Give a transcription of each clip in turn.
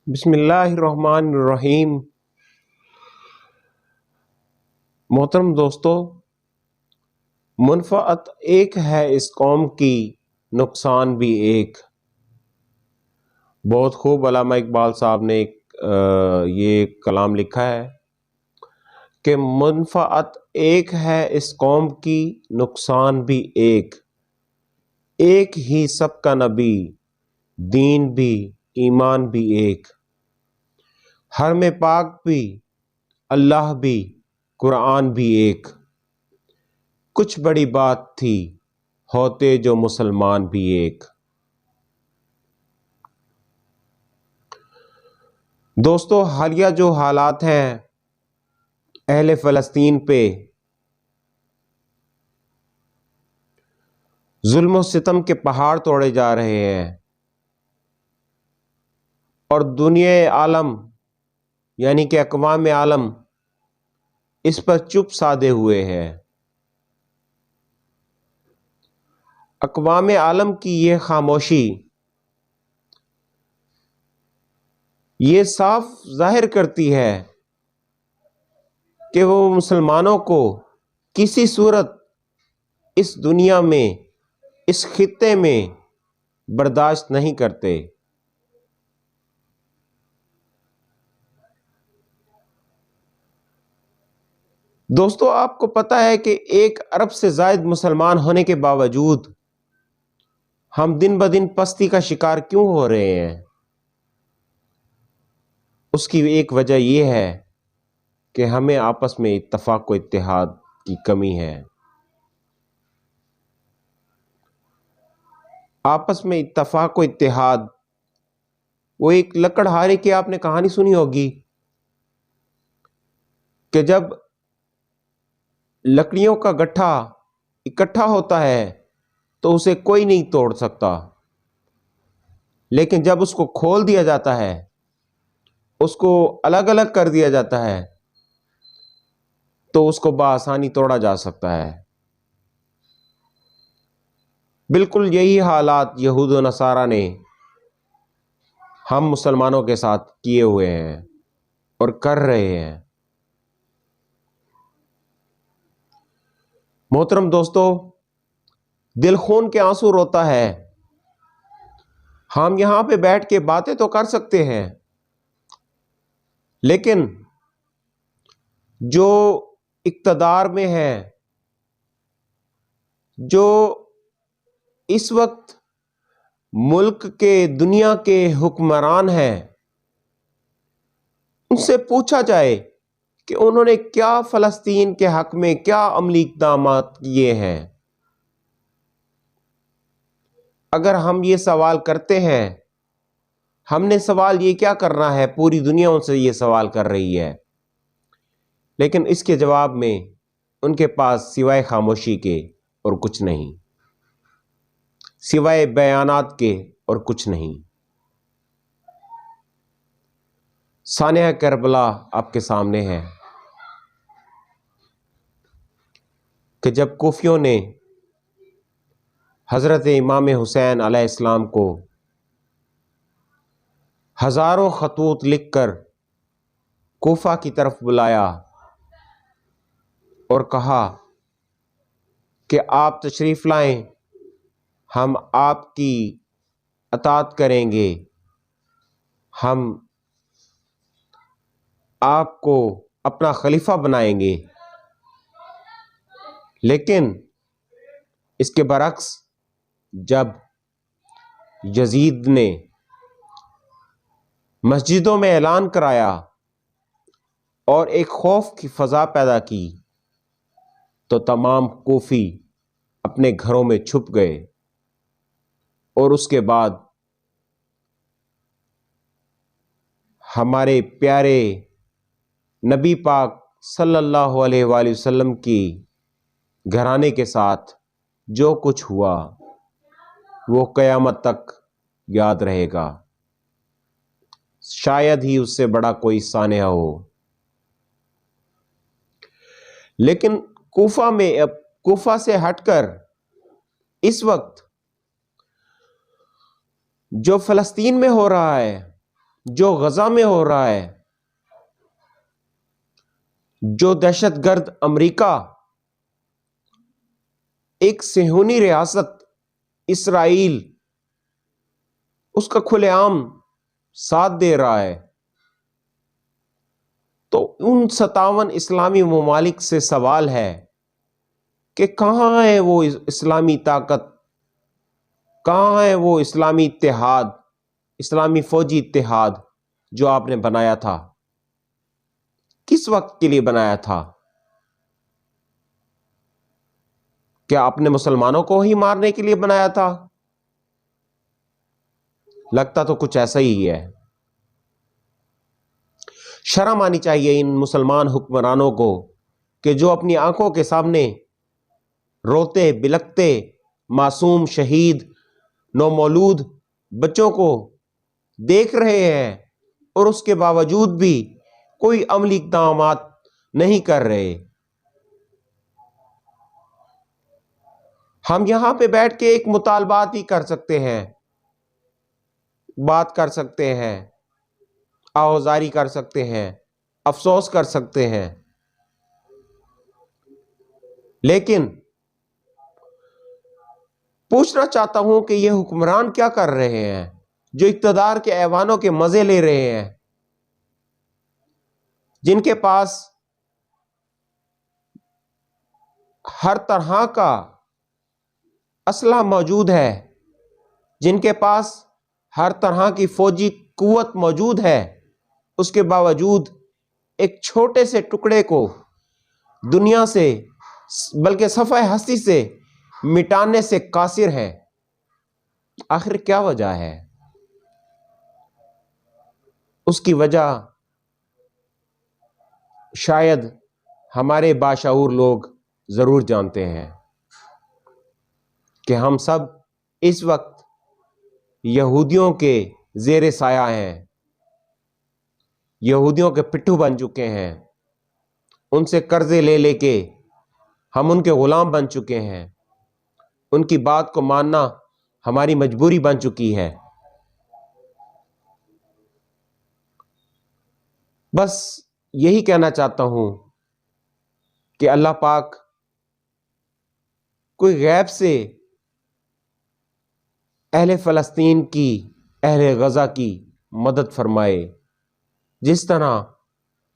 بسم اللہ الرحمن الرحیم۔ محترم دوستو، منفعت ایک ہے اس قوم کی، نقصان بھی ایک۔ بہت خوب علامہ اقبال صاحب نے یہ کلام لکھا ہے کہ منفعت ایک ہے اس قوم کی، نقصان بھی ایک۔ ایک ہی سب کا نبی، دین بھی ایمان بھی ایک۔ حرم پاک بھی، اللہ بھی، قرآن بھی ایک۔ کچھ بڑی بات تھی، ہوتے جو مسلمان بھی ایک۔ دوستو، حالیہ جو حالات ہیں اہل فلسطین پہ، ظلم و ستم کے پہاڑ توڑے جا رہے ہیں، اور دنیا عالم یعنی کہ اقوام عالم اس پر چپ سادے ہوئے ہیں۔ اقوام عالم کی یہ خاموشی یہ صاف ظاہر کرتی ہے کہ وہ مسلمانوں کو کسی صورت اس دنیا میں، اس خطے میں برداشت نہیں کرتے۔ دوستو، آپ کو پتہ ہے کہ 1 ارب سے زائد مسلمان ہونے کے باوجود ہم دن بدن پستی کا شکار کیوں ہو رہے ہیں؟ اس کی ایک وجہ یہ ہے کہ ہمیں آپس میں اتفاق و اتحاد کی کمی ہے۔ آپس میں اتفاق و اتحاد، وہ ایک لکڑہارے کی آپ نے کہانی سنی ہوگی کہ جب لکڑیوں کا گٹھا اکٹھا ہوتا ہے تو اسے کوئی نہیں توڑ سکتا، لیکن جب اس کو کھول دیا جاتا ہے، اس کو الگ الگ کر دیا جاتا ہے، تو اس کو بآسانی توڑا جا سکتا ہے۔ بالکل یہی حالات یہود و نصارہ نے ہم مسلمانوں کے ساتھ کیے ہوئے ہیں اور کر رہے ہیں۔ محترم دوستو، دل خون کے آنسو روتا ہے۔ ہم یہاں پہ بیٹھ کے باتیں تو کر سکتے ہیں، لیکن جو اقتدار میں ہے، جو اس وقت ملک کے، دنیا کے حکمران ہیں، ان سے پوچھا جائے کہ انہوں نے کیا فلسطین کے حق میں کیا عملی اقدامات کیے ہیں۔ اگر ہم یہ سوال کرتے ہیں، ہم نے سوال یہ کیا کرنا ہے، پوری دنیا ان سے یہ سوال کر رہی ہے، لیکن اس کے جواب میں ان کے پاس سوائے خاموشی کے اور کچھ نہیں، سوائے بیانات کے اور کچھ نہیں۔ سانحہ کربلا آپ کے سامنے ہے کہ جب کوفیوں نے حضرت امام حسین علیہ السلام کو ہزاروں خطوط لکھ کر کوفہ کی طرف بلایا اور کہا کہ آپ تشریف لائیں، ہم آپ کی اطاعت کریں گے، ہم آپ کو اپنا خلیفہ بنائیں گے، لیکن اس کے برعکس جب یزید نے مسجدوں میں اعلان کرایا اور ایک خوف کی فضا پیدا کی، تو تمام کوفی اپنے گھروں میں چھپ گئے، اور اس کے بعد ہمارے پیارے نبی پاک صلی اللہ علیہ وآلہ وسلم کی گھرانے کے ساتھ جو کچھ ہوا وہ قیامت تک یاد رہے گا۔ شاید ہی اس سے بڑا کوئی سانحہ ہو۔ لیکن کوفہ سے ہٹ کر اس وقت جو فلسطین میں ہو رہا ہے، جو غزہ میں ہو رہا ہے، جو دہشت گرد امریکہ ایک صہیونی ریاست اسرائیل اس کا کھلے عام ساتھ دے رہا ہے، تو ان 57 اسلامی ممالک سے سوال ہے کہ کہاں ہے وہ اسلامی طاقت، کہاں ہے وہ اسلامی اتحاد، اسلامی فوجی اتحاد جو آپ نے بنایا تھا؟ کس وقت کے لیے بنایا تھا؟ کیا اپنے مسلمانوں کو ہی مارنے کے لیے بنایا تھا؟ لگتا تو کچھ ایسا ہی ہے۔ شرم آنی چاہیے ان مسلمان حکمرانوں کو کہ جو اپنی آنکھوں کے سامنے روتے بلکتے معصوم شہید نومولود بچوں کو دیکھ رہے ہیں اور اس کے باوجود بھی کوئی عملی اقدامات نہیں کر رہے۔ ہم یہاں پہ بیٹھ کے ایک مطالبات ہی کر سکتے ہیں، بات کر سکتے ہیں، آہوازاری کر سکتے ہیں، افسوس کر سکتے ہیں، لیکن پوچھنا چاہتا ہوں کہ یہ حکمران کیا کر رہے ہیں جو اقتدار کے ایوانوں کے مزے لے رہے ہیں، جن کے پاس ہر طرح کا اسلحہ موجود ہے، جن کے پاس ہر طرح کی فوجی قوت موجود ہے، اس کے باوجود ایک چھوٹے سے ٹکڑے کو دنیا سے بلکہ صفحہ ہستی سے مٹانے سے قاصر ہے۔ آخر کیا وجہ ہے؟ اس کی وجہ شاید ہمارے باشعور لوگ ضرور جانتے ہیں کہ ہم سب اس وقت یہودیوں کے زیر سایہ ہیں، یہودیوں کے پٹھو بن چکے ہیں، ان سے قرضے لے لے کے ہم ان کے غلام بن چکے ہیں، ان کی بات کو ماننا ہماری مجبوری بن چکی ہے۔ بس یہی کہنا چاہتا ہوں کہ اللہ پاک کوئی غیب سے اہل فلسطین کی، اہل غزہ کی مدد فرمائے، جس طرح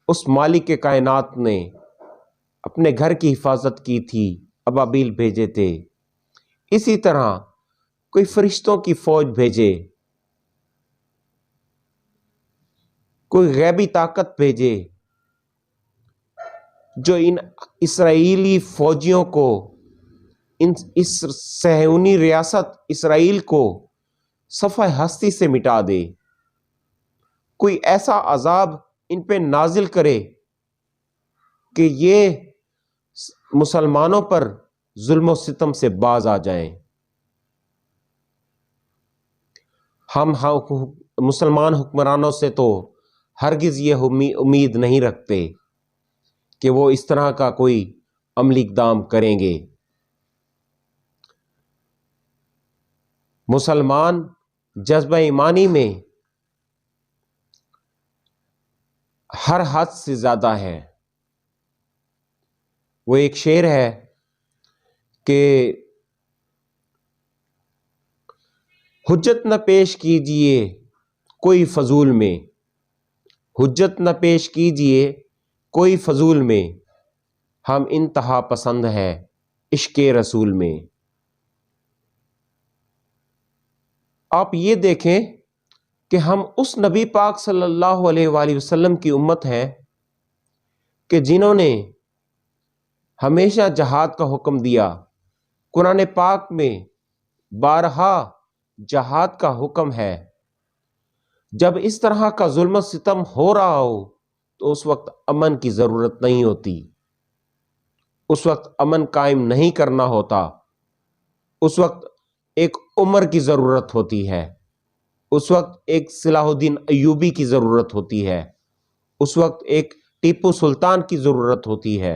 اس مالک کے کائنات نے اپنے گھر کی حفاظت کی تھی، ابابیل بھیجے تھے، اسی طرح کوئی فرشتوں کی فوج بھیجے، کوئی غیبی طاقت بھیجے جو ان اسرائیلی فوجیوں کو، اس صہیونی ریاست اسرائیل کو صفحہ ہستی سے مٹا دے، کوئی ایسا عذاب ان پہ نازل کرے کہ یہ مسلمانوں پر ظلم و ستم سے باز آ جائیں۔ ہم مسلمان حکمرانوں سے تو ہرگز یہ امید نہیں رکھتے کہ وہ اس طرح کا کوئی عملی اقدام کریں گے۔ مسلمان جذبہ ایمانی میں ہر حد سے زیادہ ہے۔ وہ ایک شعر ہے کہ حجت نہ پیش کیجئے کوئی فضول میں، حجت نہ پیش کیجئے کوئی فضول میں، ہم انتہا پسند ہے عشق رسول میں۔ آپ یہ دیکھیں کہ ہم اس نبی پاک صلی اللہ علیہ وآلہ وسلم کی امت ہیں کہ جنہوں نے ہمیشہ جہاد کا حکم دیا۔ قرآن پاک میں بارہا جہاد کا حکم ہے۔ جب اس طرح کا ظلم و ستم ہو رہا ہو تو اس وقت امن کی ضرورت نہیں ہوتی، اس وقت امن قائم نہیں کرنا ہوتا، اس وقت ایک عمر کی ضرورت ہوتی ہے، اس وقت ایک صلاح الدین ایوبی کی ضرورت ہوتی ہے، اس وقت ایک ٹیپو سلطان کی ضرورت ہوتی ہے،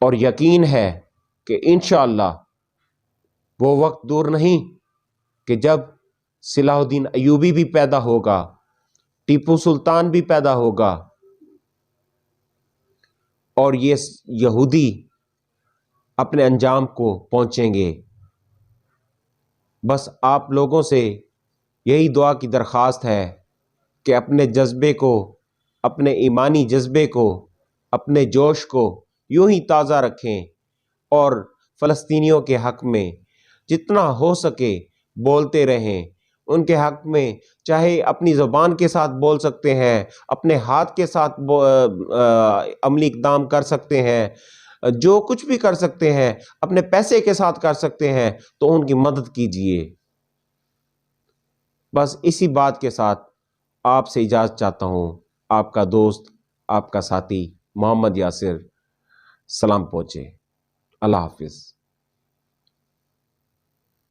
اور یقین ہے کہ انشاءاللہ وہ وقت دور نہیں کہ جب صلاح الدین ایوبی بھی پیدا ہوگا، ٹیپو سلطان بھی پیدا ہوگا، اور یہ یہودی اپنے انجام کو پہنچیں گے۔ بس آپ لوگوں سے یہی دعا کی درخواست ہے کہ اپنے جذبے کو، اپنے ایمانی جذبے کو، اپنے جوش کو یوں ہی تازہ رکھیں، اور فلسطینیوں کے حق میں جتنا ہو سکے بولتے رہیں۔ ان کے حق میں چاہے اپنی زبان کے ساتھ بول سکتے ہیں، اپنے ہاتھ کے ساتھ عملی اقدام کر سکتے ہیں، جو کچھ بھی کر سکتے ہیں، اپنے پیسے کے ساتھ کر سکتے ہیں، تو ان کی مدد کیجیے۔ بس اسی بات کے ساتھ آپ سے اجازت چاہتا ہوں۔ آپ کا دوست، آپ کا ساتھی محمد یاسر۔ سلام پہنچے۔ اللہ حافظ۔